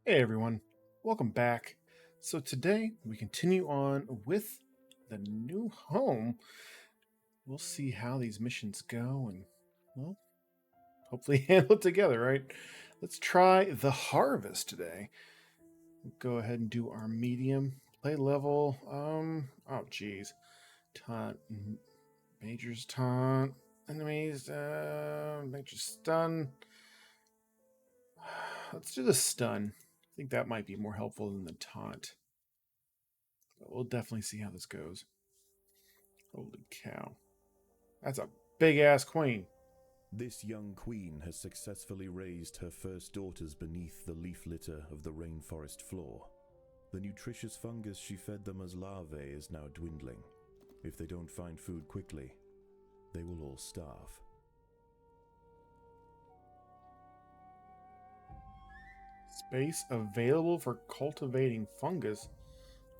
Hey everyone, welcome back. So today we continue on with the new home. We'll see how these missions go and, well, hopefully handle it together, right? Let's try the harvest today. We'll go ahead and do our medium play level. Oh geez. Taunt, majors taunt, enemies, major stun. Let's do the stun. I think that might be more helpful than the taunt. But we'll definitely see how this goes. Holy cow. That's a big ass queen. This young queen has successfully raised her first daughters beneath the leaf litter of the rainforest floor. The nutritious fungus she fed them as larvae is now dwindling. If they don't find food quickly, they will all starve. Space available for cultivating fungus.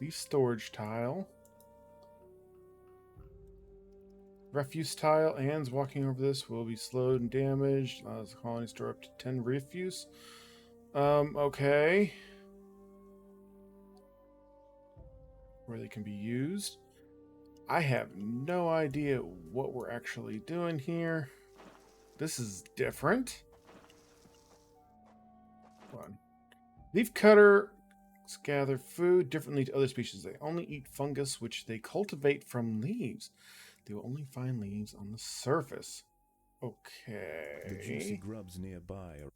Leaf storage tile. Refuse tile. Ants walking over this will be slowed and damaged. Allows the colony store up to 10 refuse. Okay. Where they can be used. I have no idea what we're actually doing here. This is different. One. Leaf cutter gather food differently to other species. They only eat fungus, which they cultivate from leaves. They will only find leaves on the surface. The juicy Okay. grubs nearby are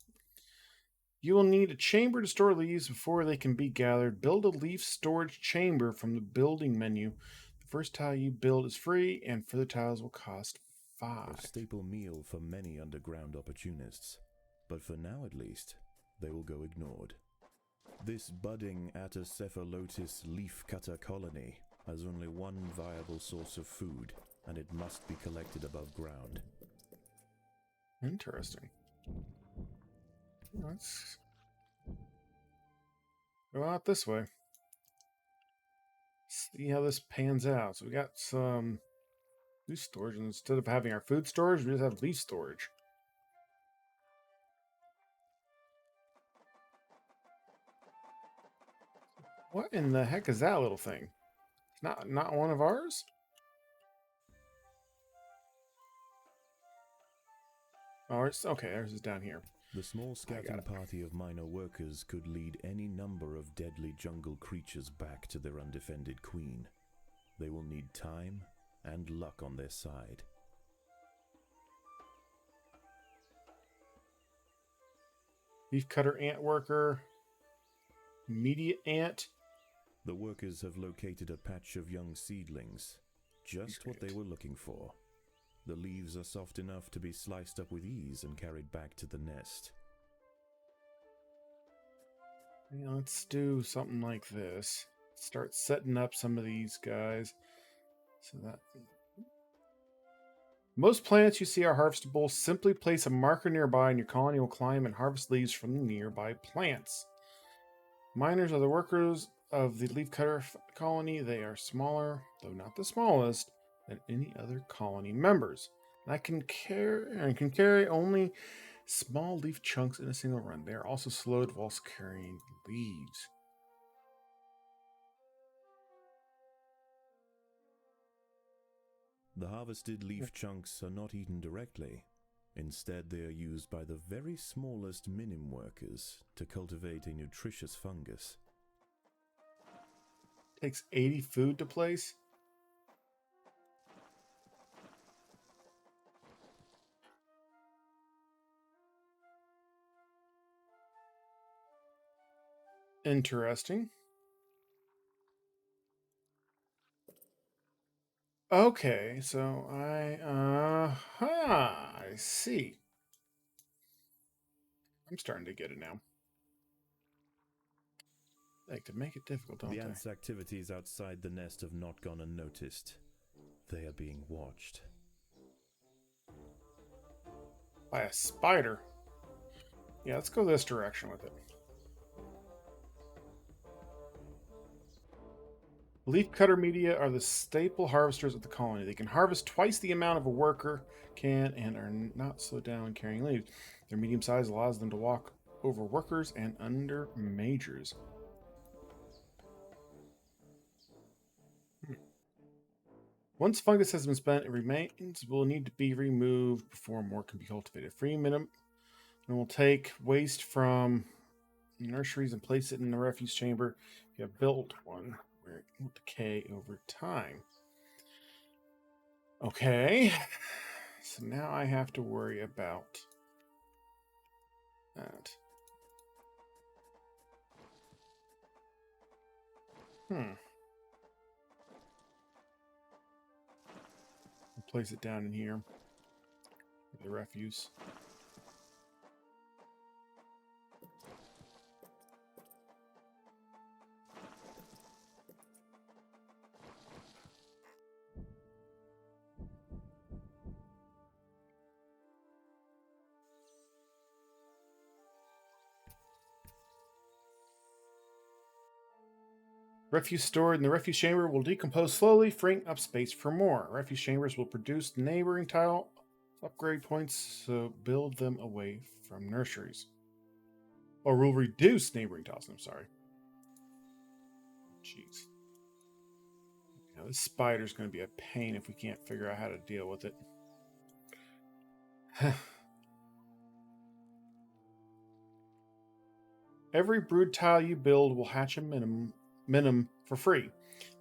You will need a chamber to store leaves before they can be gathered. Build a leaf storage chamber from the building menu. The first tile you build is free, and further tiles will cost a 5. staple meal for many underground opportunists. But for now at least, they will go ignored. This budding Atacephalotis leaf cutter colony has only one viable source of food, and it must be collected above ground. Interesting. Let's go out this way. See how this pans out. So we got some leaf storage, and instead of having our food storage, we just have leaf storage. What in the heck is that little thing? It's not one of ours? Oh, it's okay. Ours is down here. The small I got scouting it. party of minor workers could lead any number of deadly jungle creatures back to their undefended queen. They will need time and luck on their side. Leaf cutter ant worker. Immediate ant. The workers have located a patch of young seedlings, just what they Great. were looking for. The leaves are soft enough to be sliced up with ease and carried back to the nest. Yeah, let's do something like this. Start setting up some of these guys. So that most plants you see are harvestable. Simply place a marker nearby, and your colony will climb and harvest leaves from the nearby plants. Miners are the workers of the leafcutter colony. They are smaller, though not the smallest, than any other colony members. I can carry only small leaf chunks in a single run. They are also slowed whilst carrying leaves. The harvested leaf chunks are not eaten directly. Instead, they are used by the very smallest minim workers to cultivate a nutritious fungus. Takes 80 food to place. Interesting. Okay, so I see. I'm starting to get it now. They like to make it difficult, don't The they? ants' activities outside the nest have not gone unnoticed. They are being watched. By a spider. Yeah, let's go this direction with it. Leaf cutter media are the staple harvesters of the colony. They can harvest twice the amount of a worker can and are not slowed down when carrying leaves. Their medium size allows them to walk over workers and under majors. Once fungus has been spent, it remains will need to be removed before more can be cultivated. Free minimum, and we'll take waste from nurseries and place it in the refuse chamber. If you have built one, where it will decay over time. Okay, so now I have to worry about that. We'll place it down in here. The refuse. Refuse stored in the refuse chamber will decompose slowly, freeing up space for more. Refuse chambers will produce neighboring tile upgrade points, so build them away from nurseries. Or will reduce neighboring tiles. I'm sorry. Jeez. Now, this spider's going to be a pain if we can't figure out how to deal with it. Every brood tile you build will hatch a minimum for free.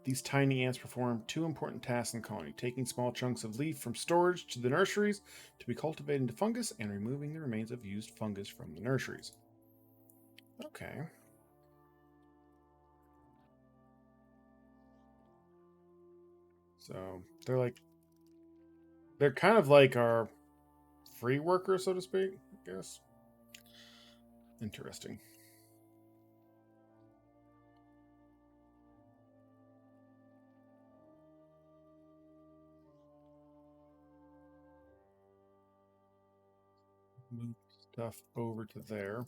These tiny ants perform two important tasks in the colony: taking small chunks of leaf from storage to the nurseries to be cultivated into fungus, and removing the remains of used fungus from the nurseries. Okay. So they're kind of like our free workers, so to speak, I guess. Interesting. Move stuff over to there.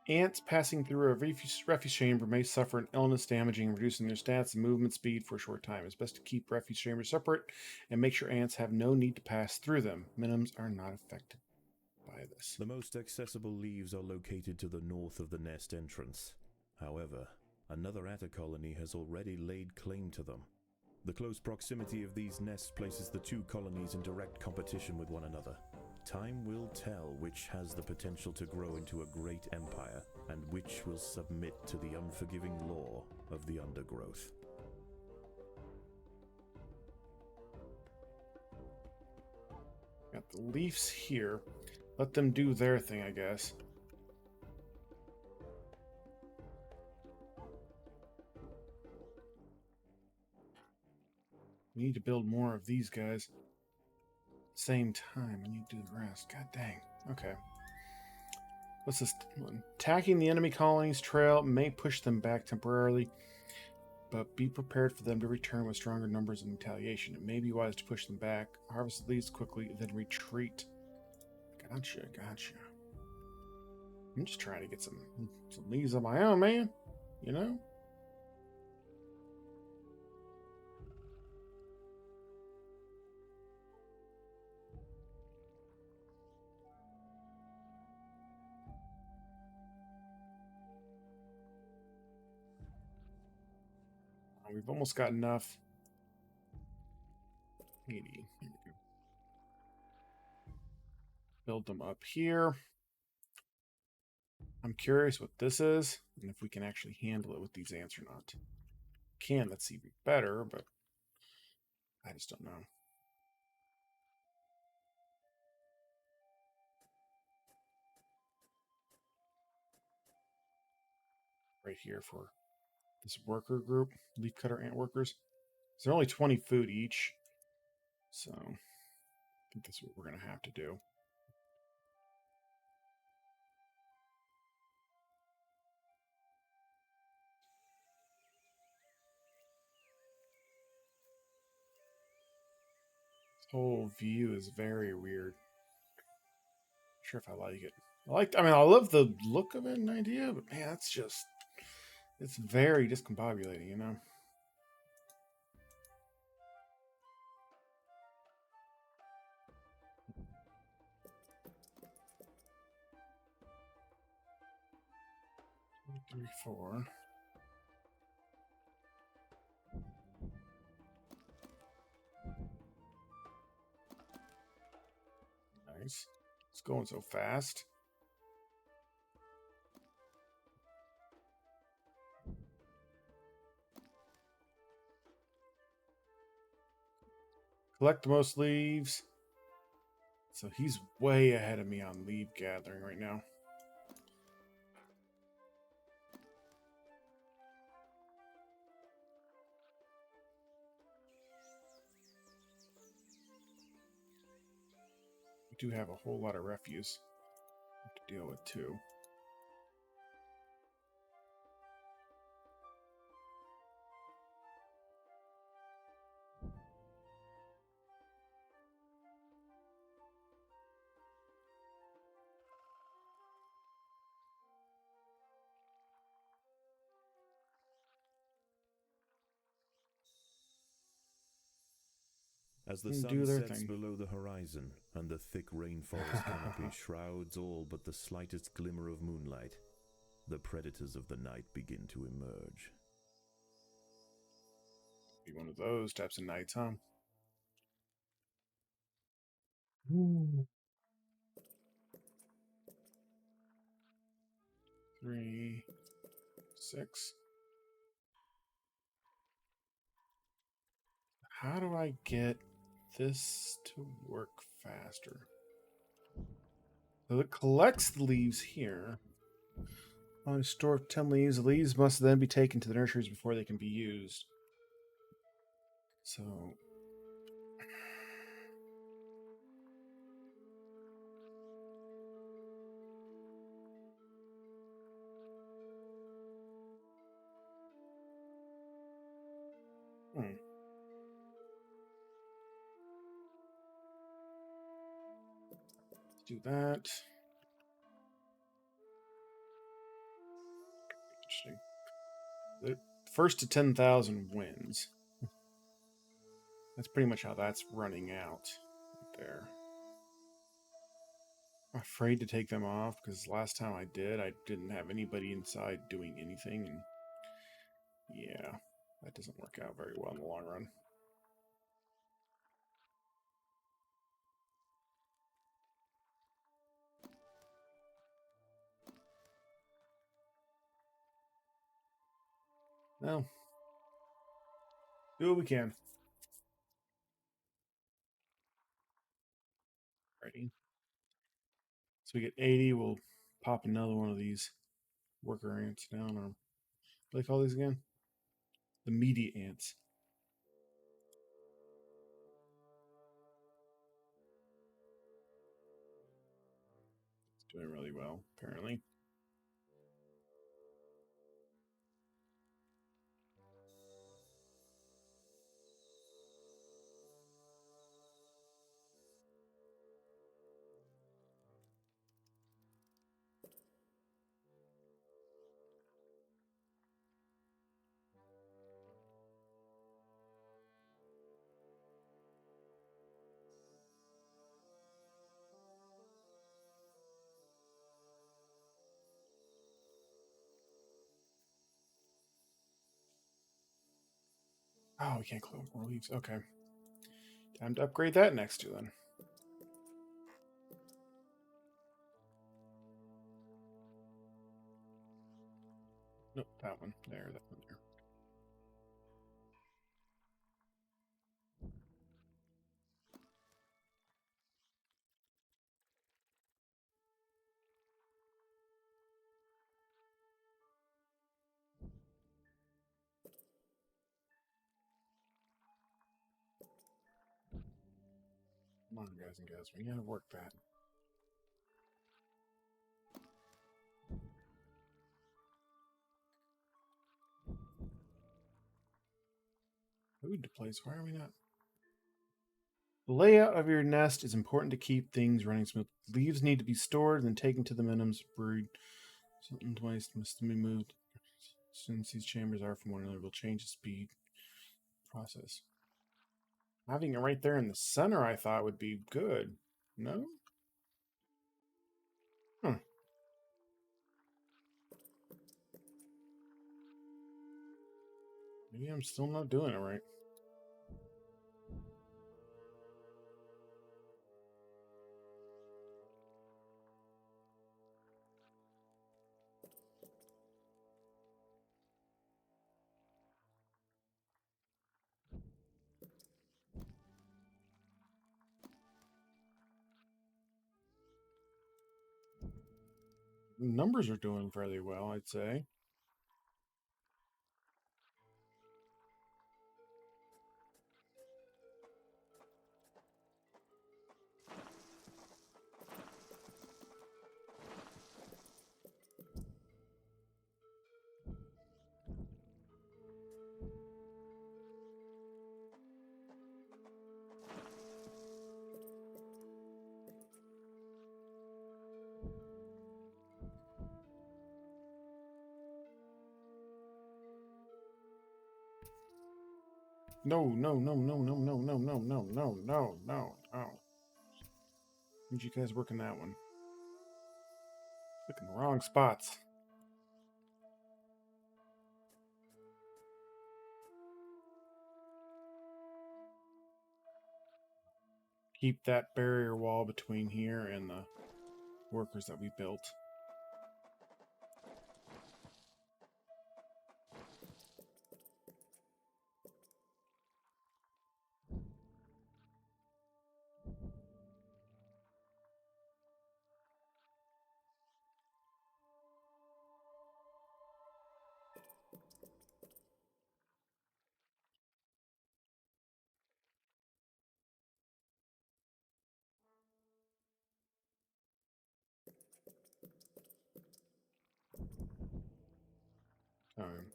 Ants passing through a refuse chamber may suffer an illness, damaging and reducing their stats and movement speed for a short time. It's best to keep refuse chambers separate and make sure ants have no need to pass through them. Minimums are not affected by this. The most accessible leaves are located to the north of the nest entrance. However, another atta colony has already laid claim to them. The close proximity of these nests places the two colonies in direct competition with one another. Time will tell which has the potential to grow into a great empire, and which will submit to the unforgiving law of the Undergrowth. Got the leaves here. Let them do their thing, I guess. We need to build more of these guys. Same time, I need to do the rest. God dang. Okay. What's this one? Attacking the enemy colony's trail may push them back temporarily, but be prepared for them to return with stronger numbers in retaliation. It may be wise to push them back, harvest the leaves quickly, then retreat. Gotcha. I'm just trying to get some leaves of my own, man. You know? We've almost got enough. 80. Here we go. Build them up here. I'm curious what this is, and if we can actually handle it with these ants or not. Can, that's even better, but I just don't know. Right here for this worker group, leafcutter ant workers. They're only 20 food each, so I think that's what we're going to have to do. This whole view is very weird. Not sure if I like it. I love the look of it and idea, but man, it's very discombobulating, you know? 3, 4. Nice. It's going so fast. Collect the most leaves. So he's way ahead of me on leaf gathering right now. We do have a whole lot of refuse to deal with too. As the And sun do their sets thing. below the horizon and the thick rainforest canopy shrouds all but the slightest glimmer of moonlight, the predators of the night begin to emerge. Be one of those types of nights, huh? 3, 6. How do I get this to work faster? So it collects the leaves here. On a store of 10 leaves, the leaves must then be taken to the nurseries before they can be used. So. Let's do that. Interesting. The first to 10,000 wins. That's pretty much how that's running out right there. I'm afraid to take them off because last time I did, I didn't have anybody inside doing anything. And yeah, that doesn't work out very well in the long run. No. Do what we can. Ready. So we get 80. We'll pop another one of these worker ants down. Or what do they call these again? The media ants. It's doing really well, apparently. Oh, we can't clone more leaves. Okay. Time to upgrade that next to then. Nope, that one. There, that one there. Come on, guys and gals. We gotta work that. Food to place. Why are we not? The layout of your nest is important to keep things running smooth. Leaves need to be stored and then taken to the minimums brood. Something waste must be moved. Since these chambers are from one another, will change the speed process. Having it right there in the center, I thought would be good. No? Huh. Maybe I'm still not doing it right. Numbers are doing fairly well, I'd say. No, no, no, no, no, no, no, no, no, no, no, no, no. Need you guys working that one. Looking the wrong spots. Keep that barrier wall between here and the workers that we built. Time.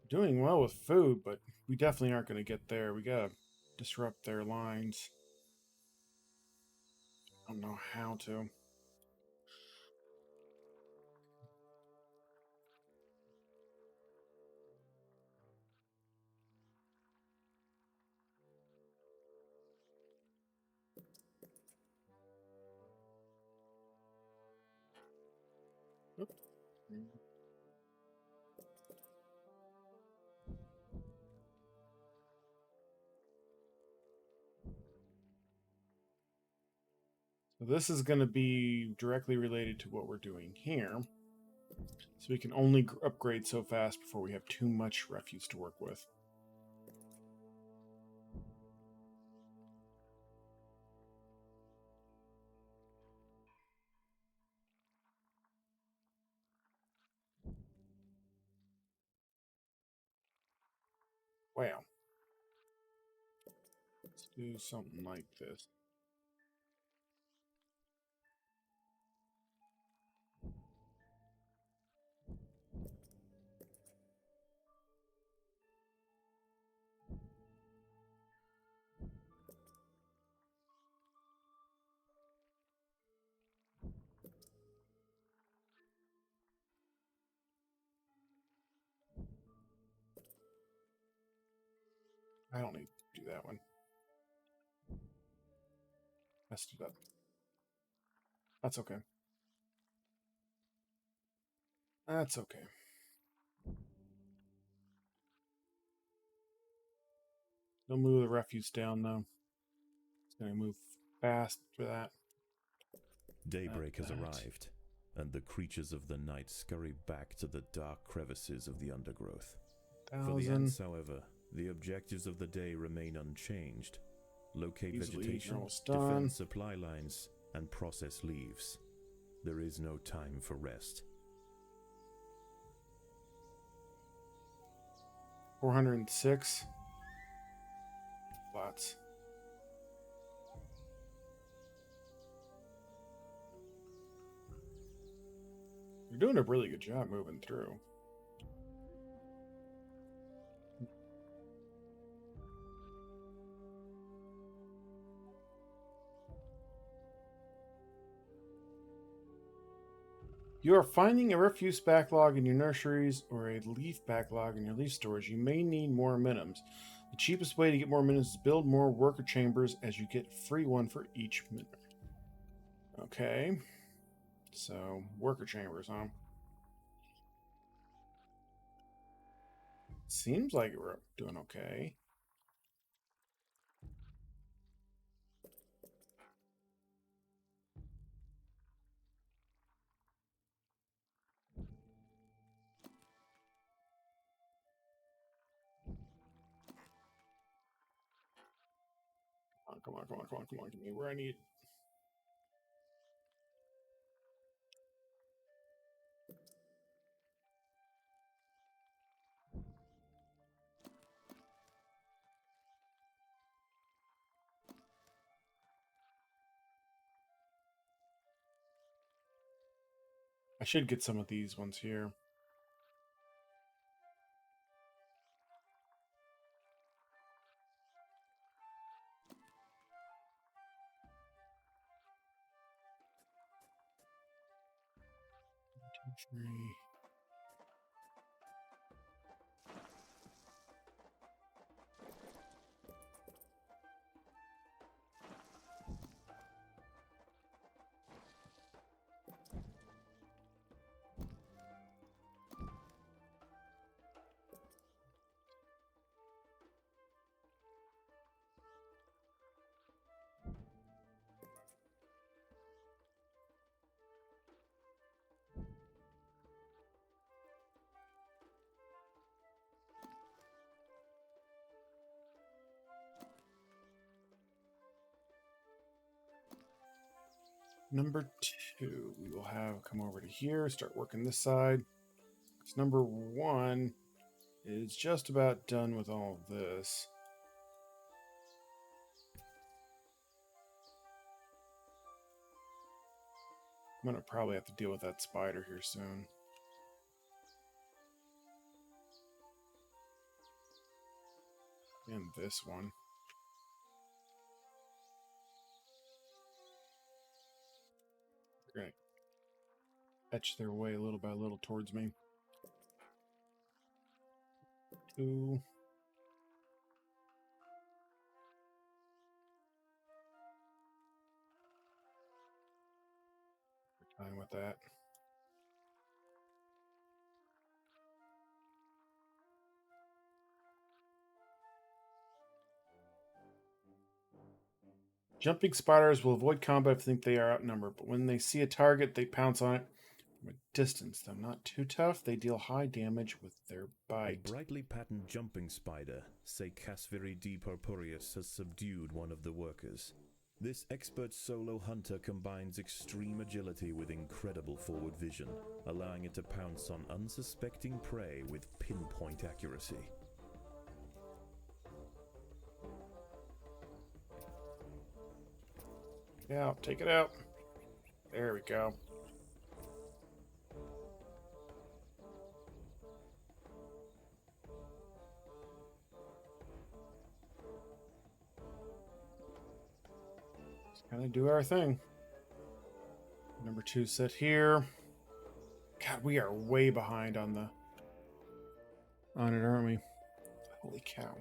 Doing well with food, but we definitely aren't going to get there. We gotta disrupt their lines. I don't know how to. Oop. So this is going to be directly related to what we're doing here. So we can only upgrade so fast before we have too much refuse to work with. Wow. Let's do something like this. I don't need to do that one. Messed it up. That's okay. That's okay. Don't move the refuse down though. It's gonna move fast for that. Daybreak has arrived, and the creatures of the night scurry back to the dark crevices of the undergrowth. For the ants, however, the objectives of the day remain unchanged. Locate vegetation, defend supply lines, and process leaves. There is no time for rest. 406. Lots. You're doing a really good job moving through. You are finding a refuse backlog in your nurseries or a leaf backlog in your leaf stores. You may need more minims. The cheapest way to get more minims is to build more worker chambers as you get free one for each minute. Okay. So, worker chambers, huh? Seems like we're doing okay. Come on, come on, come on, come on. Give me where I need. I should get some of these ones here. Three. Number 2, we will have come over to here, start working this side. Because number 1 is just about done with all of this. I'm going to probably have to deal with that spider here soon. And this one. They're going to etch their way little by little towards me. 2. We're fine with that. Jumping spiders will avoid combat if they think they are outnumbered, but when they see a target, they pounce on it from a distance. Though not too tough, they deal high damage with their bite. A brightly patterned jumping spider, say Casviri D. purpureus, has subdued one of the workers. This expert solo hunter combines extreme agility with incredible forward vision, allowing it to pounce on unsuspecting prey with pinpoint accuracy. Yeah, take it out. There we go. Just kind of do our thing. Number 2 set here. God, we are way behind on it, aren't we? Holy cow.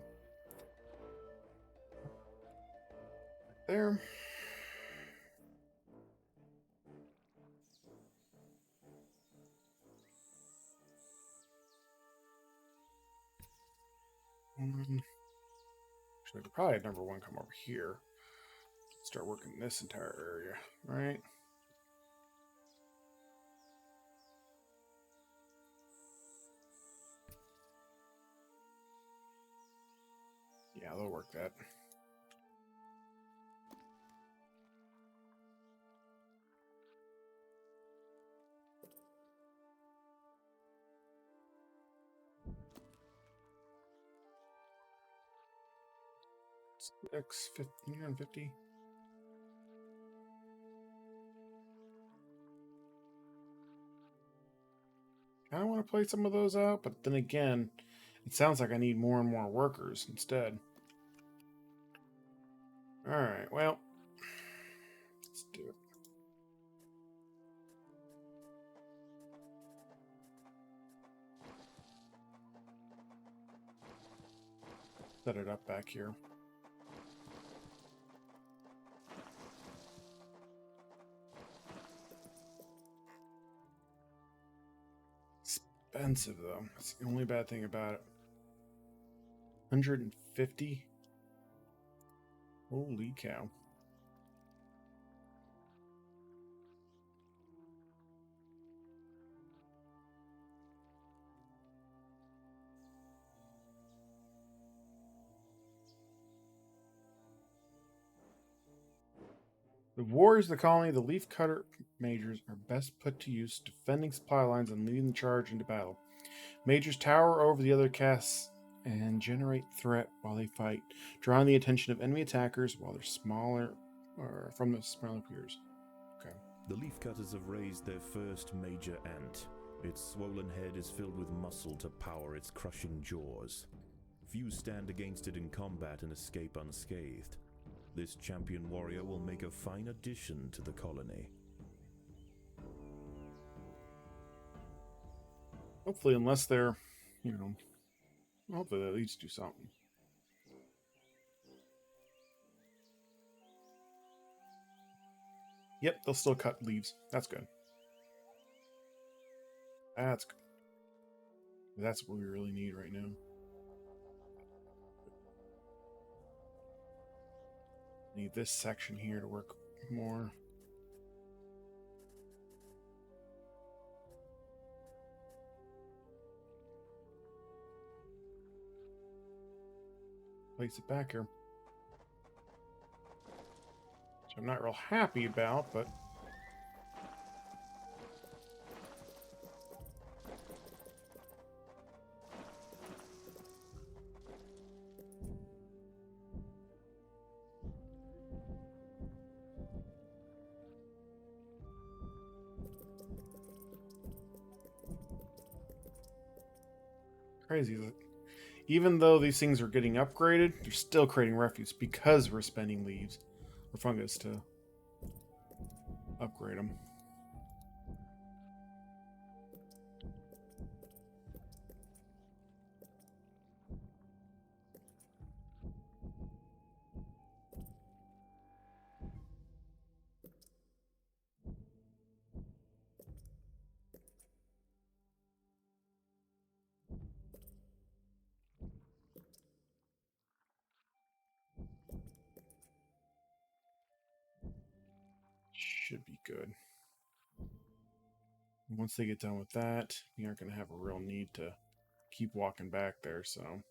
There. Actually, I could probably have number 1 come over here. Start working this entire area, right? Yeah, they'll work that. X 1550. I want to play some of those out, but then again, it sounds like I need more and more workers instead. Alright, well, let's do it. Set it up back here. expensive, though. That's the only bad thing about it. 150? Holy cow. The warriors of the colony, the leaf cutter majors, are best put to use defending supply lines and leading the charge into battle. Majors tower over the other casts and generate threat while they fight, drawing the attention of enemy attackers while they're smaller or from the smaller peers. Okay. The leafcutters have raised their first major ant. Its swollen head is filled with muscle to power its crushing jaws. Few stand against it in combat and escape unscathed. This champion warrior will make a fine addition to the colony. Hopefully, unless they're, hopefully they at least do something. Yep, they'll still cut leaves. That's good. That's good. That's what we really need right now. Need this section here to work more. Place it back here. Which I'm not real happy about, but crazy. Even though these things are getting upgraded, they're still creating refuse because we're spending leaves or fungus to upgrade them. Should be good. Once they get done with that, we aren't going to have a real need to keep walking back there, so.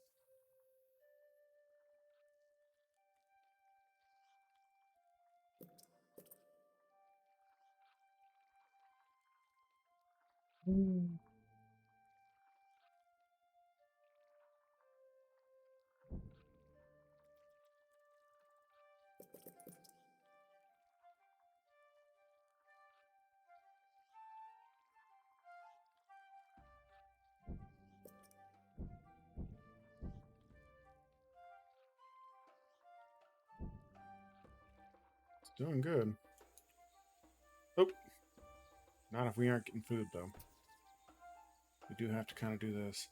It's doing good. Oh, not if we aren't getting food, though. We do have to kind of do this.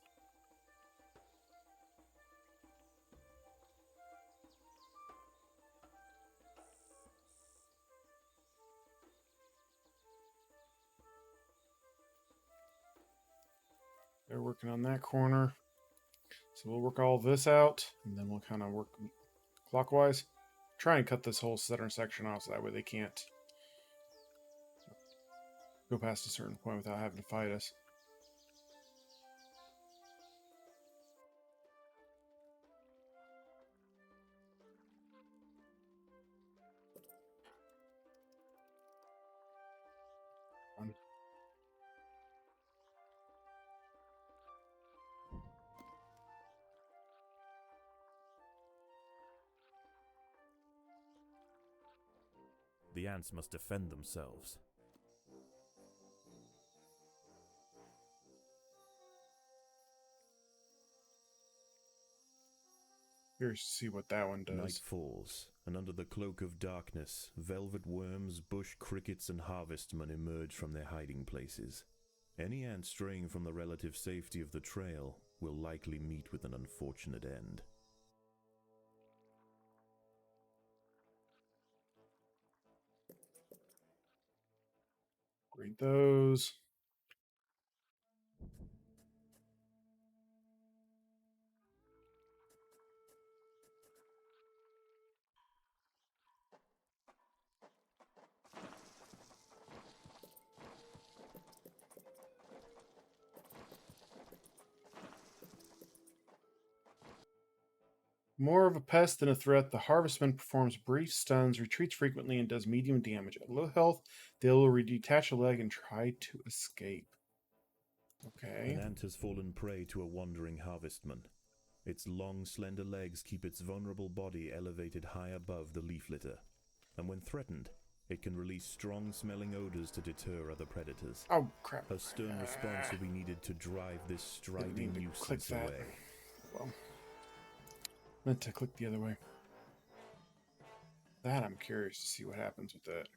They're working on that corner. So we'll work all this out, and then we'll kind of work clockwise. Try and cut this whole center section off so that way they can't go past a certain point without having to fight us. The ants must defend themselves. Curious to see what that one does. Night falls, and under the cloak of darkness, velvet worms, bush crickets, and harvestmen emerge from their hiding places. Any ant straying from the relative safety of the trail will likely meet with an unfortunate end. Grade those. More of a pest than a threat, the harvestman performs brief stuns, retreats frequently, and does medium damage. At low health, they will detach a leg and try to escape. An Okay. ant has fallen prey to a wandering harvestman. Its long, slender legs keep its vulnerable body elevated high above the leaf litter, and when threatened, it can release strong-smelling odors to deter other predators. Oh, crap. A stern response will be needed to drive this Didn't mean striding to click nuisance that. away. Well, meant to click the other way. That I'm curious to see what happens with that.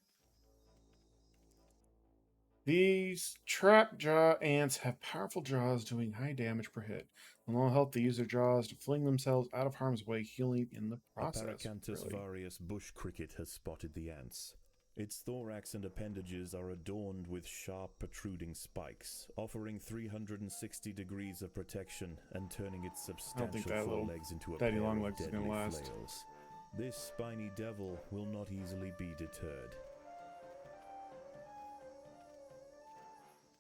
These trap jaw ants have powerful jaws doing high damage per hit. On low health, they use their jaws to fling themselves out of harm's way, healing in the A process. Paracanthus Really? varius bush cricket has spotted the ants. Its thorax and appendages are adorned with sharp protruding spikes, offering 360 degrees of protection and turning its I don't think substantial that little forelegs into a daddy pair long of legs is deadly gonna last. flails. This spiny devil will not easily be deterred.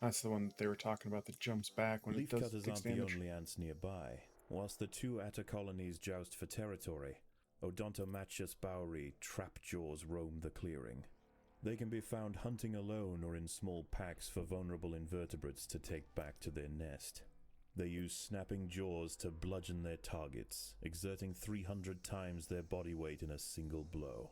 That's the one that they were talking about that jumps back when it Leafcutters takes aren't the damage. only ants nearby. Whilst the two atta colonies joust for territory, Odontomachus bauri trapjaws roam the clearing. They can be found hunting alone or in small packs for vulnerable invertebrates to take back to their nest. They use snapping jaws to bludgeon their targets, exerting 300 times their body weight in a single blow.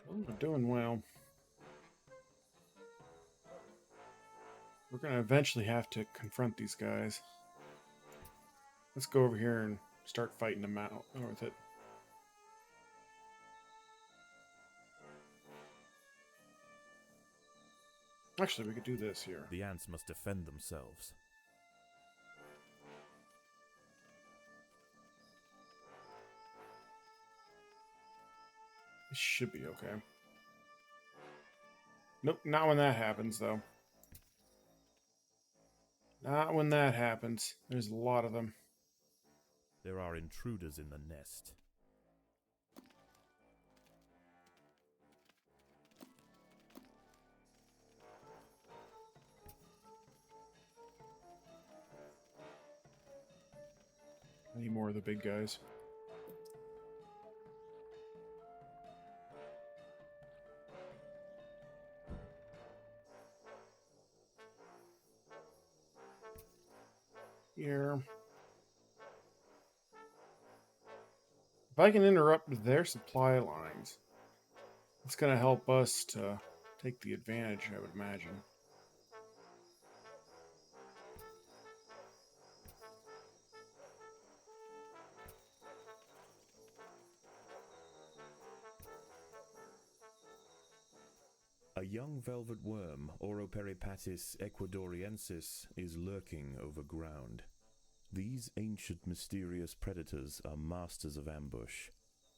Well, we're doing well. We're gonna eventually have to confront these guys. Let's go over here and start fighting them out with it. Actually, we could do this here. The ants must defend themselves. This should be okay. Nope, not when that happens, though. Not when that happens. There's a lot of them. There are intruders in the nest. I need more of the big guys. Here. If I can interrupt their supply lines, it's going to help us to take the advantage, I would imagine. A young velvet worm, Oroperipatis ecuadoriensis, is lurking over ground. These ancient mysterious predators are masters of ambush.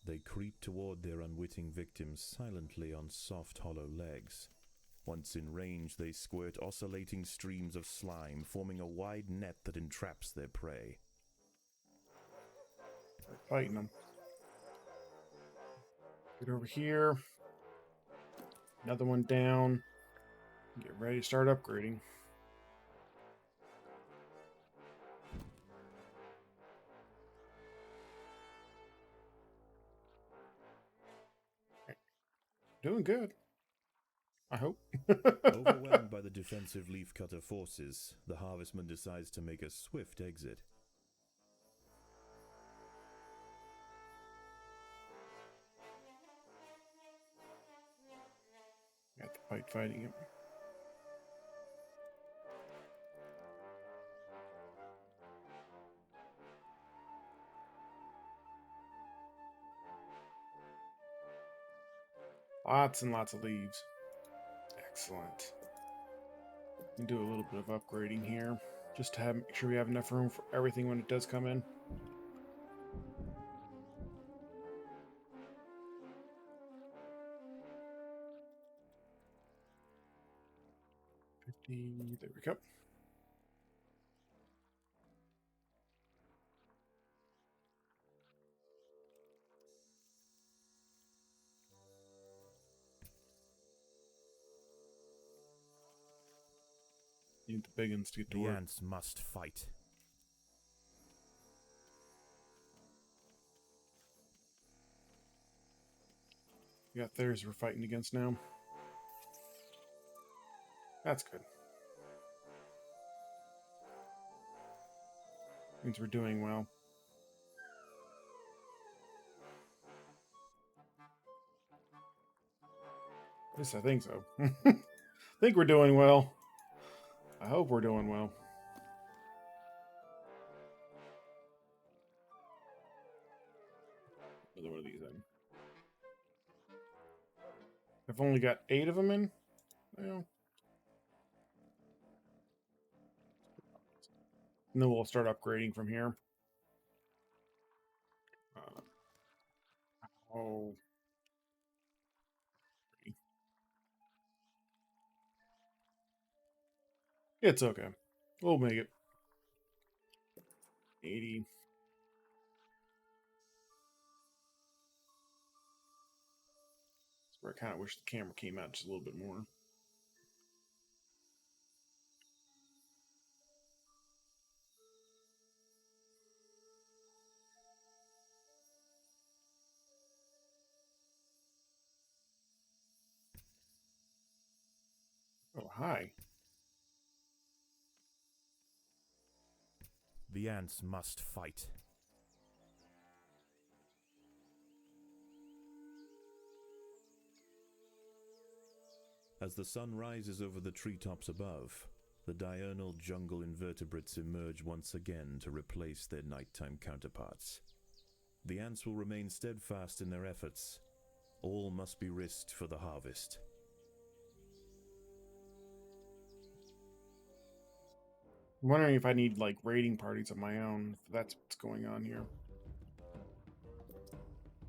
They creep toward their unwitting victims silently on soft, hollow legs. Once in range, they squirt oscillating streams of slime, forming a wide net that entraps their prey. We're fighting them. Get over here. Another one down. Get ready to start upgrading. Doing good. I hope. Overwhelmed by the defensive leafcutter forces, the harvestman decides to make a swift exit. Got the fight fighting him. Lots and lots of leaves. Excellent. We can do a little bit of upgrading here, just to make sure we have enough room for everything when it does come in. There we go. Need the big ones to get to The work. ants must fight. We got theirs we're fighting against now. That's good. Means we're doing well. At least I think so. I think we're doing well. I hope we're doing well. Another one of these in. I've only got 8 of them in. Well, and then we'll start upgrading from here. Oh. It's okay. We'll make it. 80. That's where I kind of wish the camera came out just a little bit more. Oh, hi. The ants must fight. As the sun rises over the treetops above, the diurnal jungle invertebrates emerge once again to replace their nighttime counterparts. The ants will remain steadfast in their efforts. All must be risked for the harvest. I'm wondering if I need, like, raiding parties of my own. If that's what's going on here.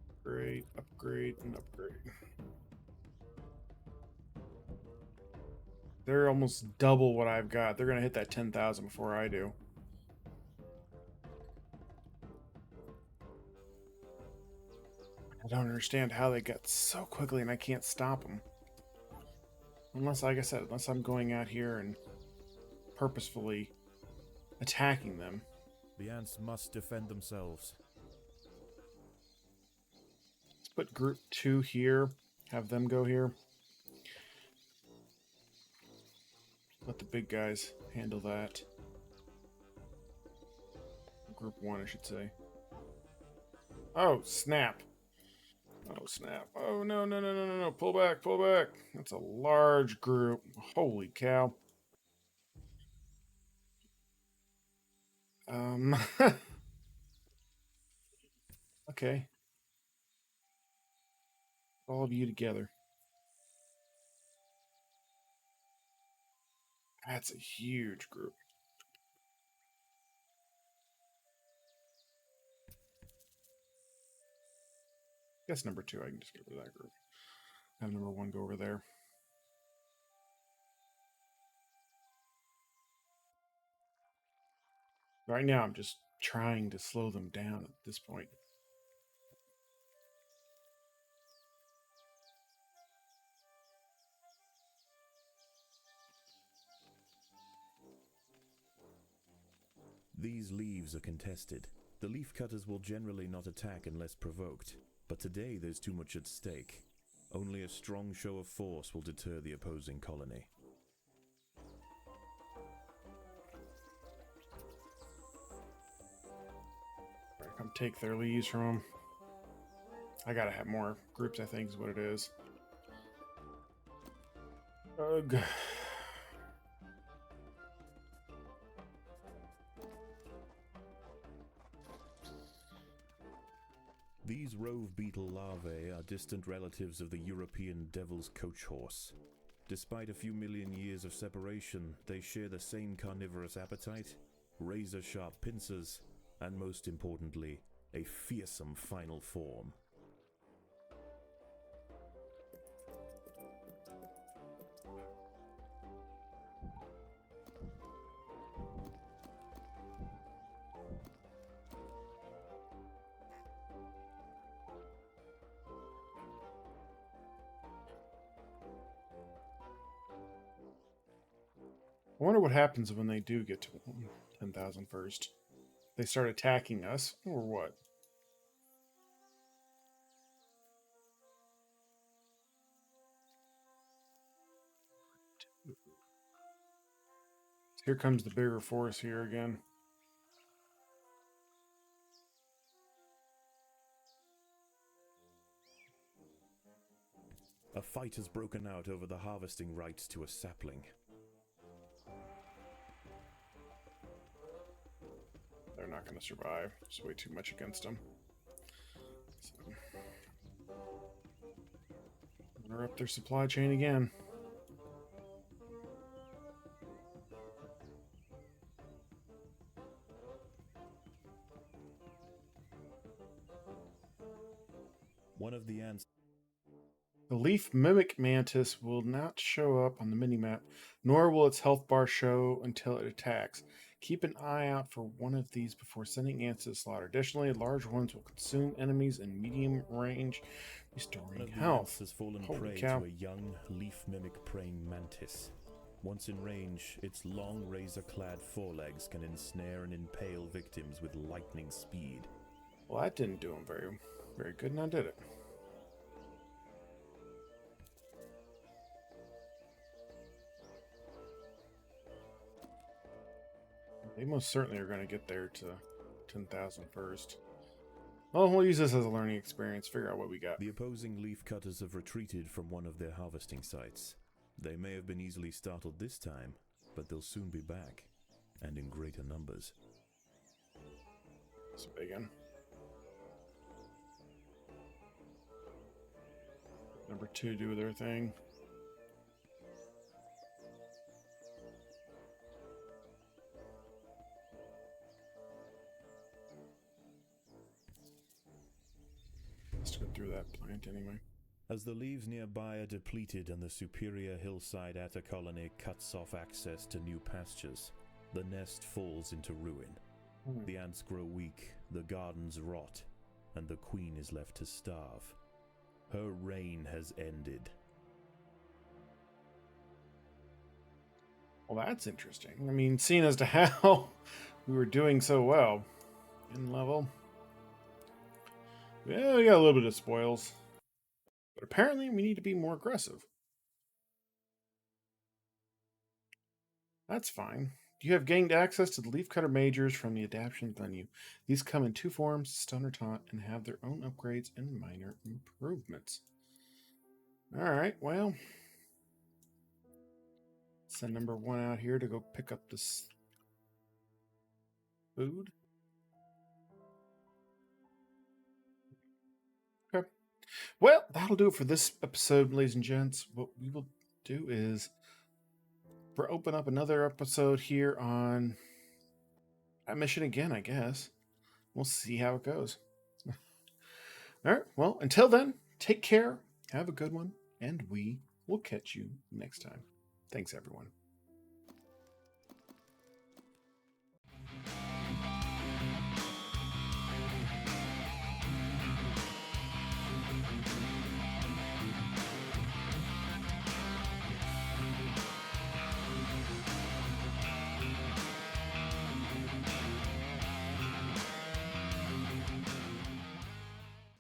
Upgrade, upgrade, and upgrade. They're almost double what I've got. They're going to hit that 10,000 before I do. I don't understand how they got so quickly and I can't stop them. Unless, like I said, unless I'm going out here and purposefully attacking them. The ants must defend themselves. Let's put group 2 here. Have them go here. Let the big guys handle that. Group 1, I should say. Oh, snap. Oh, snap. Oh, no, no, no, no, no, no. Pull back, pull back. That's a large group. Holy cow. Okay. All of you together. That's a huge group. Guess number 2, I can just get rid of that group. Have number 1 go over there. Right now, I'm just trying to slow them down at this point. These leaves are contested. The leaf cutters will generally not attack unless provoked, but today there's too much at stake. Only a strong show of force will deter the opposing colony. Right, come take their leaves from them. I gotta have more groups, I think, is what it is. Ugh. These rove beetle larvae are distant relatives of the European devil's coach horse. Despite a few million years of separation, they share the same carnivorous appetite, razor-sharp pincers, and most importantly, a fearsome final form. I wonder what happens when they do get to 10,000 first. They start attacking us, or what? Here comes the bigger force here again. A fight has broken out over the harvesting rights to a sapling. They're not going to survive. It's way too much against them. So, they're up their supply chain again. One of the ants. The leaf mimic mantis will not show up on the minimap, nor will its health bar show until it attacks. Keep an eye out for one of these before sending ants to the slaughter. Additionally, large ones will consume enemies in medium range, restoring health. Has fallen Holy prey cow. to a young leaf mimic praying mantis. Once in range, its long razor-clad forelegs can ensnare and impale victims with lightning speed. Well, that didn't do them very good, now did it? They most certainly are going to get there to 10,000 first. Well, we'll use this as a learning experience, figure out what we got. The opposing leaf cutters have retreated from one of their harvesting sites. They may have been easily startled this time, but they'll soon be back, and in greater numbers. It's a big one. Number 2 do their thing. Let's go through that plant anyway. As the leaves nearby are depleted and the superior hillside atta colony cuts off access to new pastures, the nest falls into ruin. The ants grow weak, the gardens rot, and the queen is left to starve. Her reign has ended. Well, that's interesting. I mean, seeing as to how we were doing so well in level. Yeah, we got a little bit of spoils. But apparently we need to be more aggressive. That's fine. You have gained access to the Leafcutter Majors from the adaptation menu. These come in 2 forms, stun or taunt, and have their own upgrades and minor improvements. Alright, well. Send number 1 out here to go pick up this food. Okay. Well, that'll do it for this episode, ladies and gents. What we will do is open up another episode here on that mission again, I guess. We'll see how it goes. All right. Well, until then, take care, have a good one, and we will catch you next time. Thanks, everyone.